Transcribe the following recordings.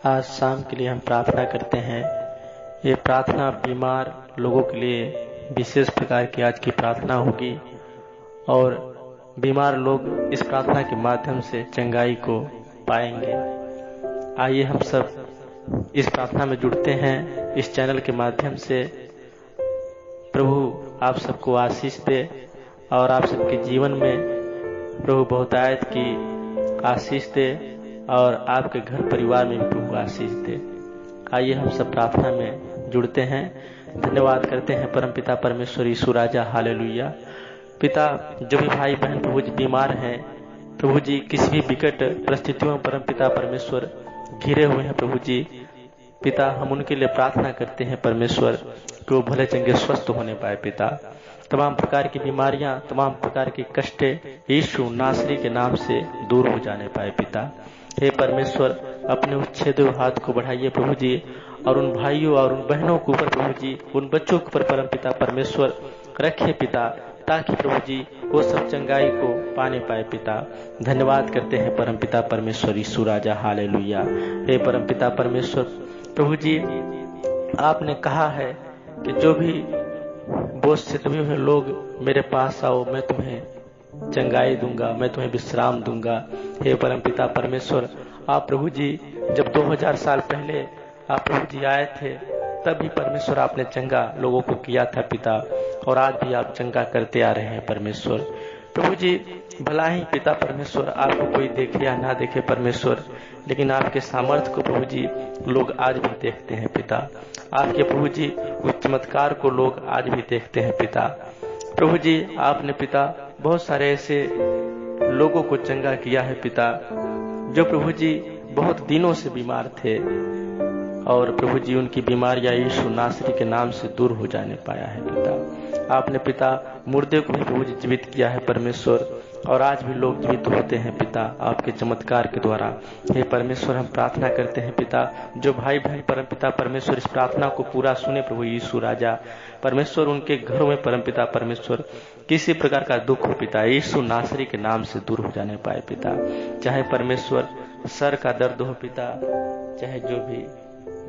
आज शाम के लिए हम प्रार्थना करते हैं। ये प्रार्थना बीमार लोगों के लिए विशेष प्रकार की आज की प्रार्थना होगी और बीमार लोग इस प्रार्थना के माध्यम से चंगाई को पाएंगे। आइए हम सब इस प्रार्थना में जुड़ते हैं। इस चैनल के माध्यम से प्रभु आप सबको आशीष दे और आप सबके जीवन में प्रभु बहुतायत की आशीष दे और आपके घर परिवार में भी प्रभु आशीष दे। आइए हम सब प्रार्थना में जुड़ते हैं। धन्यवाद करते हैं परमपिता परमेश्वर यीशु राजा, हालेलुया। पिता, जो भी भाई बहन प्रभु जी बीमार हैं, प्रभु जी किसी भी विकट परिस्थितियों में परमपिता परमेश्वर घिरे हुए हैं, प्रभु जी पिता हम उनके लिए प्रार्थना करते हैं परमेश्वर कि वो भले चंगे स्वस्थ होने पाए। पिता, तमाम प्रकार की बीमारियां, तमाम प्रकार के कष्ट यीशु नासरी के नाम से दूर हो जाने पाए। पिता हे परमेश्वर, अपने उस छेदे हाथ को बढ़ाइए प्रभु जी और उन भाइयों और उन बहनों के ऊपर प्रभु जी, उन बच्चों के ऊपर परमपिता परमेश्वर रखे पिता, ताकि प्रभु जी वो सब चंगाई को पाने पाए। पिता धन्यवाद करते हैं परमपिता परमेश्वर यीशु राजा, हालेलुया। हे परमपिता परमेश्वर प्रभु जी, आपने कहा है कि जो भी बोझ से दबे हुए लोग मेरे पास आओ, मैं तुम्हें चंगाई दूंगा, मैं तुम्हें विश्राम दूंगा। हे परमपिता परमेश्वर, आप प्रभु जी जब 2000 साल पहले आप प्रभु जी आए थे, तब भी परमेश्वर आपने चंगा लोगों को किया था पिता, और आज भी आप चंगा करते आ रहे हैं परमेश्वर। प्रभु जी भला ही पिता परमेश्वर आपको कोई देखे या ना देखे परमेश्वर, लेकिन आपके सामर्थ्य को प्रभु जी लोग आज भी देखते हैं पिता। आपके प्रभु जी उस चमत्कार को लोग आज भी देखते हैं पिता। प्रभु जी आपने पिता बहुत सारे ऐसे लोगों को चंगा किया है पिता, जो प्रभु जी बहुत दिनों से बीमार थे और प्रभु जी उनकी बीमारियां यीशु नासरी के नाम से दूर हो जाने पाया है पिता। आपने पिता मुर्दे को भी प्रभु जी जीवित किया है परमेश्वर, और आज भी लोग जीवित होते हैं पिता आपके चमत्कार के द्वारा। हे परमेश्वर, हम प्रार्थना करते हैं पिता, जो भाई बहन परमपिता परमेश्वर इस प्रार्थना को पूरा सुने प्रभु यीशु राजा परमेश्वर, उनके घरों में परमपिता परमेश्वर किसी प्रकार का दुख हो पिता यीशु नासरी के नाम से दूर हो जाने पाए पिता। चाहे परमेश्वर सर का दर्द हो पिता, चाहे जो भी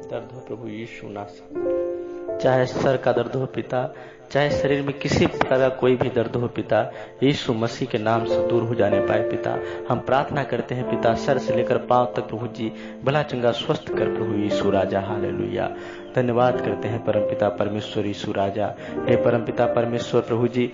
दर्द हो प्रभु यीशु नासरी, चाहे सर का दर्द हो पिता, चाहे शरीर में किसी प्रकार का कोई भी दर्द हो पिता, यीशु मसीह के नाम से दूर हो जाने पाए पिता। हम प्रार्थना करते हैं पिता, सर से लेकर पांव तक प्रभु जी भला चंगा स्वस्थ कर प्रभु यीशु राजा, हालेलुया। धन्यवाद करते हैं परमपिता परमेश्वर यीशु राजा। हे परमपिता परमेश्वर प्रभु जी,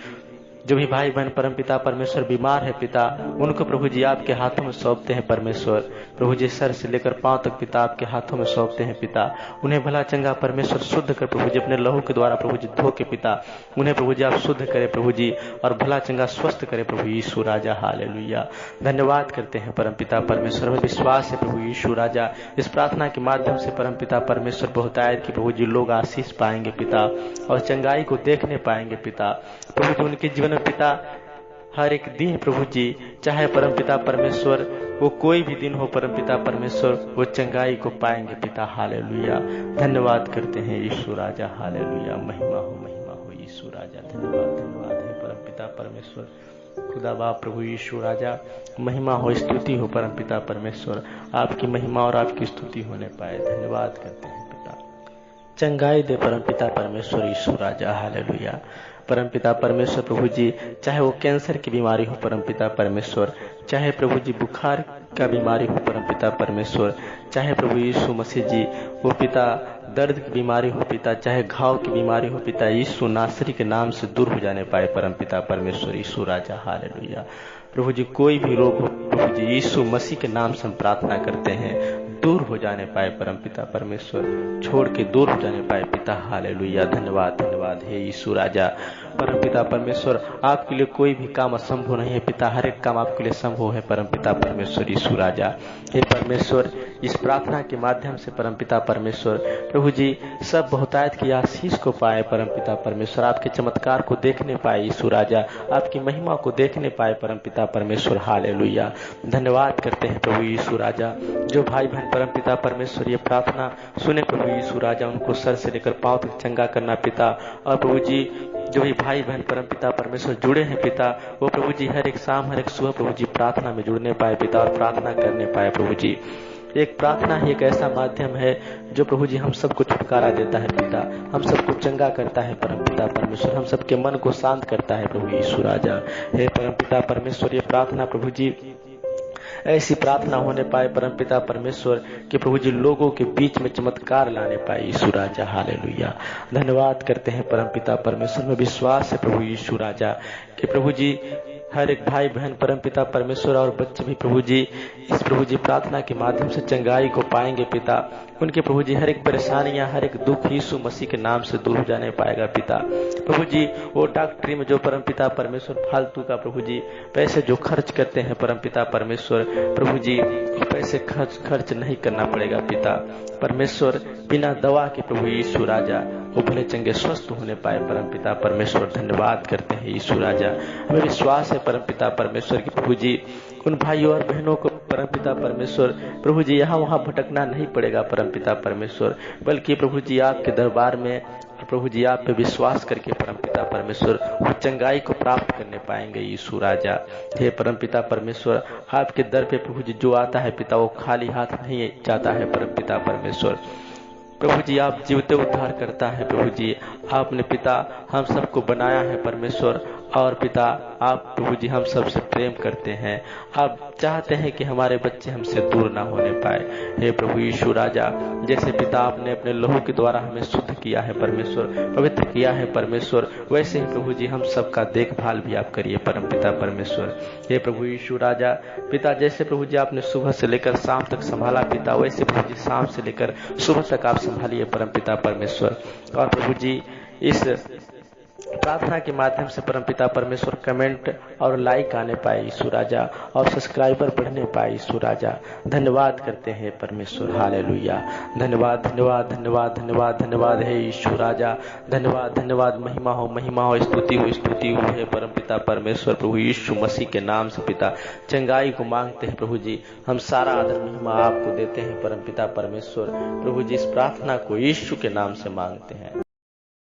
जो भी भाई बहन परमपिता परमेश्वर बीमार है पिता, उनको प्रभु जी आपके हाथों में सौंपते हैं परमेश्वर। प्रभु जी सर से लेकर पांव तक पिता आपके हाथों में सौंपते हैं पिता। उन्हें भला चंगा परमेश्वर शुद्ध कर प्रभु जी, अपने लहू के द्वारा प्रभु जी धो के पिता उन्हें प्रभु जी आप शुद्ध करे प्रभु जी, और भला चंगा स्वस्थ करे प्रभु यीशु राजा, हालेलुया। धन्यवाद करते हैं परमपिता परमेश्वर। हमें विश्वास है प्रभु यीशु राजा, इस प्रार्थना के माध्यम से परमपिता परमेश्वर बहुतायत की प्रभु जी लोग आशीष पाएंगे पिता, और चंगाई को देखने पाएंगे पिता। प्रभु जी उनके जीवन पिता हर एक दिन प्रभु जी, चाहे परमपिता परमेश्वर वो कोई भी दिन हो परमपिता परमेश्वर, वो चंगाई को पाएंगे पिता, हालेलुया। धन्यवाद करते हैं यीशु राजा, हालेलुया। महिमा हो यीशु राजा। धन्यवाद धन्यवाद है परमपिता परमेश्वर खुदा बाप प्रभु यीशु राजा। महिमा हो, स्तुति हो परमपिता परमेश्वर, आपकी महिमा और आपकी स्तुति होने पाए। धन्यवाद करते हैं पिता। चंगाई दे परमपिता परमेश्वर यीशु राजा, हालेलुया। परमपिता परमेश्वर प्रभु जी, चाहे वो कैंसर की बीमारी हो परमपिता परमेश्वर, चाहे प्रभु जी बुखार का बीमारी हो परमपिता परमेश्वर, चाहे प्रभु यीशु मसीह जी वो पिता दर्द की बीमारी हो पिता, चाहे घाव की बीमारी हो पिता, यीशु नासरी के नाम से दूर हो जाने पाए परमपिता परमेश्वर यीशु राजा, हालेलुया। प्रभु जी कोई भी रोग हो प्रभु जी, यीशु मसीह के नाम से हम प्रार्थना करते हैं, दूर हो जाने पाए परमपिता परमेश्वर, छोड़ के दूर हो जाने पाए पिता, हालेलुया। धन्यवाद धन्यवाद है यीशु राजा। परमपिता परमेश्वर आपके लिए कोई भी काम असंभव नहीं है पिता, हर एक काम आपके लिए संभव है परमपिता परमेश्वर यीशु राजा। हे परमेश्वर, इस प्रार्थना के माध्यम से परमपिता परमेश्वर प्रभु जी सब बहुतायत की आशीष को पाए परमपिता परमेश्वर, आपके चमत्कार को देखने पाए यीशु राजा, आपकी महिमा को देखने पाए परमपिता परमेश्वर, हालेलुया। धन्यवाद करते हैं प्रभु यीशु राजा। जो भाई बहन परमपिता परमेश्वर ये प्रार्थना सुने प्रभु यीशु राजा, उनको सर से लेकर पांव तक चंगा करना पिता, और प्रभु जी जो भी भाई बहन परमपिता परमेश्वर जुड़े हैं पिता, वो प्रभु जी हर एक शाम हर एक सुबह प्रभु जी प्रार्थना में जुड़ने पाए पिता, और प्रार्थना करने पाए प्रभु जी। एक प्रार्थना ही एक ऐसा माध्यम है जो प्रभु जी हम सबको छुटकारा देता है पिता, हम सबको चंगा करता है परम पिता परमेश्वर, हम सबके मन को शांत करता है प्रभु यीशु राजा। हे परम पिता परमेश्वर, ये प्रार्थना प्रभु जी ऐसी प्रार्थना होने पाए परम पिता परमेश्वर कि प्रभु जी लोगों के बीच में चमत्कार लाने पाए यीशु राजा। हालेलुया। धन्यवाद करते हैं परम पिता परमेश्वर में विश्वास है प्रभु यीशु राजा कि प्रभु जी हर एक भाई बहन परम पिता परमेश्वर और बच्चे भी प्रभु जी इस प्रभु जी प्रार्थना के माध्यम से चंगाई को पाएंगे पिता। उनके प्रभु जी हर एक परेशानियां हर एक दुख यीशु मसीह के नाम से दूर हो जाने पाएगा पिता। प्रभु जी वो डॉक्टरी में जो परम पिता परमेश्वर फालतू का प्रभु जी पैसे जो खर्च करते हैं परम पिता परमेश्वर, प्रभु जी पैसे खर्च नहीं करना पड़ेगा पिता परमेश्वर। बिना दवा के प्रभु यीशु राजा वो भले चंगे स्वस्थ होने पाए परम पिता परमेश्वर। धन्यवाद करते हैं यीशु राजा। हमें विश्वास है परम पिता परमेश्वर की प्रभु जी उन भाइयों और बहनों को परम पिता परमेश्वर प्रभु जी यहाँ वहाँ भटकना नहीं पड़ेगा परम पिता परमेश्वर, बल्कि प्रभु जी आपके दरबार में प्रभु जी आप पे विश्वास करके परम पिता परमेश्वर वो चंगाई को प्राप्त करने पाएंगे यीशु राजा। हे परम पिता परमेश्वर, आपके दर पे प्रभु जी जो आता है पिता वो खाली हाथ नहीं जाता है परम पिता परमेश्वर। प्रभु जी आप जीवते उद्धार करता है प्रभु जी। आपने पिता हम सबको बनाया है परमेश्वर, और पिता आप प्रभु जी हम सबसे प्रेम करते हैं। आप चाहते हैं कि हमारे बच्चे हमसे दूर ना होने पाए। हे प्रभु यीशु राजा, जैसे पिता आपने अपने लहू के द्वारा हमें शुद्ध किया है परमेश्वर, पवित्र किया है परमेश्वर, वैसे ही प्रभु जी हम सबका देखभाल भी आप करिए परम पिता परमेश्वर। हे प्रभु यीशु राजा पिता, जैसे प्रभु जी आपने सुबह से लेकर शाम तक संभाला पिता, वैसे प्रभु जी शाम से लेकर सुबह तक आप संभालिए परम पिता परमेश्वर। और प्रभु जी इस प्रार्थना के माध्यम से परम पिता परमेश्वर कमेंट और लाइक आने पाए यीशु राजा, और सब्सक्राइबर बढ़ने पाए यीशु राजा। धन्यवाद करते हैं परमेश्वर। हालेलुया। धन्यवाद धन्यवाद धन्यवाद धन्यवाद धन्यवाद है यीशु राजा। धन्यवाद धन्यवाद, महिमा हो स्तुति हो है परम पिता परमेश्वर। प्रभु यीशु मसीह के नाम से पिता चंगाई को मांगते हैं प्रभु जी। हम सारा आदर महिमा आपको देते हैं परम पिता परमेश्वर। प्रभु जी इस प्रार्थना को यीशु के नाम से मांगते हैं।